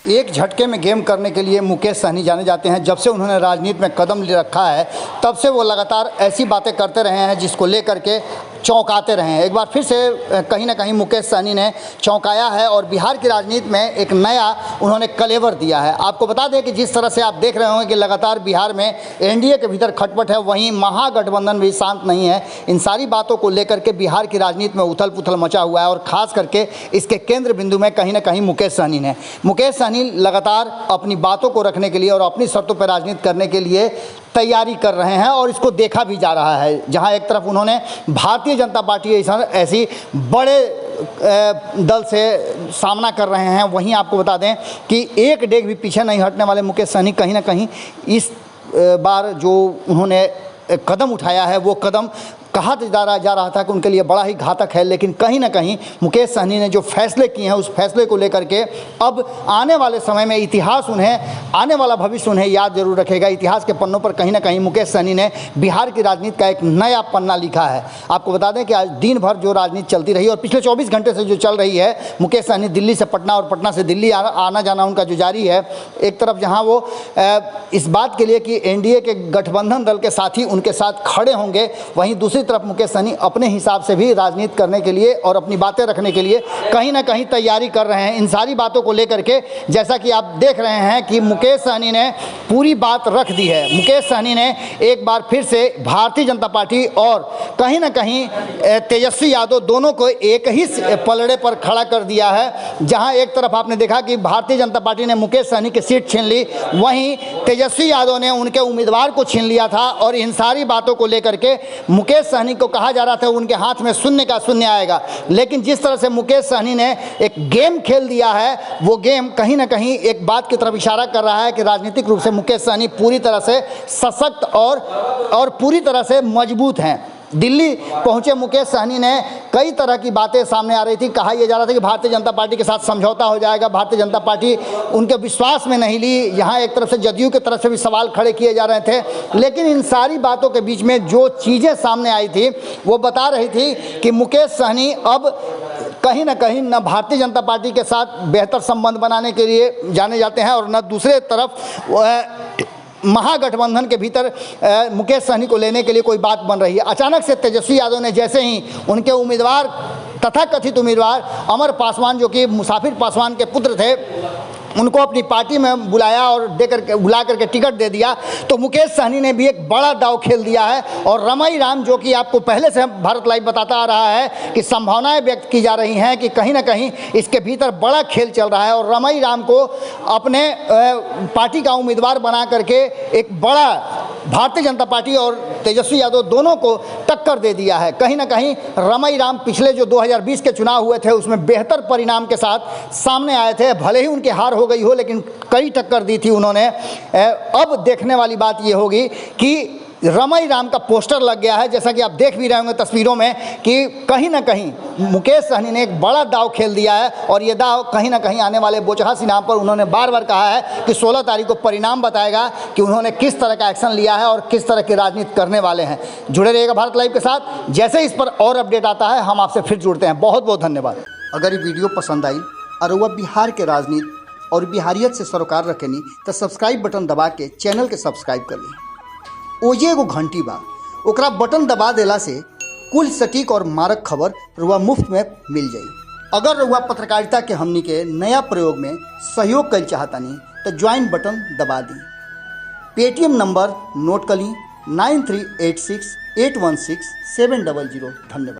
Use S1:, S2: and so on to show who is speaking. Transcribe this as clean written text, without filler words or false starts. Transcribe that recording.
S1: एक झटके में गेम करने के लिए मुकेश सहनी जाने जाते हैं। जब से उन्होंने राजनीति में कदम ले रखा है तब से वो लगातार ऐसी बातें करते रहे हैं जिसको लेकर के चौंकाते रहे हैं। एक बार फिर से कहीं ना कहीं मुकेश सहनी ने चौंकाया है और बिहार की राजनीति में एक नया उन्होंने कलेवर दिया है। आपको बता दें कि जिस तरह से आप देख रहे होंगे कि लगातार बिहार में एनडीए के भीतर खटपट है, वहीं महागठबंधन भी शांत नहीं है। इन सारी बातों को लेकर के बिहार की राजनीति में उथल पुथल मचा हुआ है और ख़ास करके इसके केंद्र बिंदु में कहीं ना कहीं मुकेश सहनी लगातार अपनी बातों को रखने के लिए और अपनी शर्तों पर राजनीति करने के लिए तैयारी कर रहे हैं और इसको देखा भी जा रहा है। जहां एक तरफ उन्होंने भारतीय जनता पार्टी ऐसी बड़े दल से सामना कर रहे हैं, वहीं आपको बता दें कि एक डेग भी पीछे नहीं हटने वाले मुकेश सहनी कहीं ना कहीं इस बार जो उन्होंने कदम उठाया है वो कदम कहा जा रहा था कि उनके लिए बड़ा ही घातक है, लेकिन कहीं ना कहीं मुकेश सहनी ने जो फैसले किए हैं उस फैसले को लेकर के अब आने वाले समय में इतिहास उन्हें, आने वाला भविष्य उन्हें याद जरूर रखेगा। इतिहास के पन्नों पर कहीं ना कहीं मुकेश सहनी ने बिहार की राजनीति का एक नया पन्ना लिखा है। आपको बता दें कि आज दिन भर जो राजनीति चलती रही और पिछले 24 घंटे से जो चल रही है, मुकेश सहनी दिल्ली से पटना और पटना से दिल्ली आना जाना उनका जो जारी है। एक तरफ जहाँ वो इस बात के लिए कि एनडीए के गठबंधन दल के साथी उनके साथ खड़े होंगे, वहीं दूसरी तरफ मुकेश सहनी अपने हिसाब से भी राजनीति करने के लिए और अपनी बातें रखने के लिए कहीं ना कहीं तैयारी कर रहे हैं। इन सारी बातों को लेकर के जैसा कि आप देख रहे हैं कि मुकेश सहनी ने पूरी बात रख दी है। मुकेश सहनी ने एक बार फिर से भारतीय जनता पार्टी और कहीं ना कहीं तेजस्वी यादव दोनों को एक ही पलड़े पर खड़ा कर दिया है। जहां एक तरफ आपने देखा कि भारतीय जनता पार्टी ने मुकेश सहनी की सीट छीन ली, वहीं तेजस्वी यादव ने उनके उम्मीदवार को छीन लिया था। और इन सारी बातों को लेकर के मुकेश सहनी को कहा जा रहा था उनके हाथ में शून्य का शून्य आएगा, लेकिन जिस तरह से मुकेश सहनी ने एक गेम खेल दिया है, वो गेम कहीं ना कहीं एक बात की तरफ इशारा कर रहा है कि राजनीतिक रूप से मुकेश सहनी पूरी तरह से सशक्त और पूरी तरह से मजबूत हैं। दिल्ली पहुंचे मुकेश सहनी ने कई तरह की बातें सामने आ रही थी। कहा यह जा रहा था कि भारतीय जनता पार्टी के साथ समझौता हो जाएगा, भारतीय जनता पार्टी उनके विश्वास में नहीं ली। यहाँ एक तरफ से जदयू की तरफ से भी सवाल खड़े किए जा रहे थे, लेकिन इन सारी बातों के बीच में जो चीज़ें सामने आई थी वो बता रही थी कि मुकेश सहनी अब कहीं ना कहीं न भारतीय जनता पार्टी के साथ बेहतर संबंध बनाने के लिए जाने जाते हैं और न दूसरे तरफ महागठबंधन के भीतर मुकेश सहनी को लेने के लिए कोई बात बन रही है। अचानक से तेजस्वी यादव ने जैसे ही उनके उम्मीदवार तथाकथित उम्मीदवार अमर पासवान, जो कि मुसाफिर पासवान के पुत्र थे, उनको अपनी पार्टी में बुलाया और बुला करके टिकट दे दिया, तो मुकेश सहनी ने भी एक बड़ा दांव खेल दिया है। और रमई राम, जो कि आपको पहले से भारत लाइव बताता आ रहा है कि संभावनाएं व्यक्त की जा रही हैं कि कहीं ना कहीं इसके भीतर बड़ा खेल चल रहा है और रमई राम को अपने पार्टी का उम्मीदवार बना करके एक बड़ा भारतीय जनता पार्टी और तेजस्वी यादव दोनों को टक्कर दे दिया है। कहीं ना कहीं रमई राम पिछले जो 2020 के चुनाव हुए थे उसमें बेहतर परिणाम के साथ सामने आए थे। भले ही उनकी हार हो गई हो, लेकिन कई टक्कर दी थी उन्होंने। अब देखने वाली बात ये होगी कि रमई राम का पोस्टर लग गया है, जैसा कि आप देख भी रहे होंगे तस्वीरों में, कि कहीं ना कहीं मुकेश सहनी ने एक बड़ा दाव खेल दिया है। और ये दाव कहीं ना कहीं आने वाले बोचहा इनाम पर उन्होंने बार बार कहा है कि 16 तारीख को परिणाम बताएगा कि उन्होंने किस तरह का एक्शन लिया है और किस तरह की राजनीति करने वाले हैं। जुड़े रहिएगा भारत लाइव के साथ, जैसे इस पर और अपडेट आता है हम आपसे फिर जुड़ते हैं। बहुत बहुत धन्यवाद। अगर ये वीडियो पसंद आई और वह बिहार के राजनीति और बिहारियत से सरोकार रखेनी तो सब्सक्राइब बटन दबा के चैनल के सब्सक्राइब कर ली। ओजे एगो घंटी बा, ओकरा बटन दबा देला से कुल सटीक और मारक खबर रुआ मुफ्त में मिल जाई। अगर रुआ पत्रकारिता के हमनी के नया प्रयोग में सहयोग कर चाहतानी तो ज्वाइन बटन दबा दी। पेटीएम नंबर नोट कर ली 9386816700। धन्यवाद।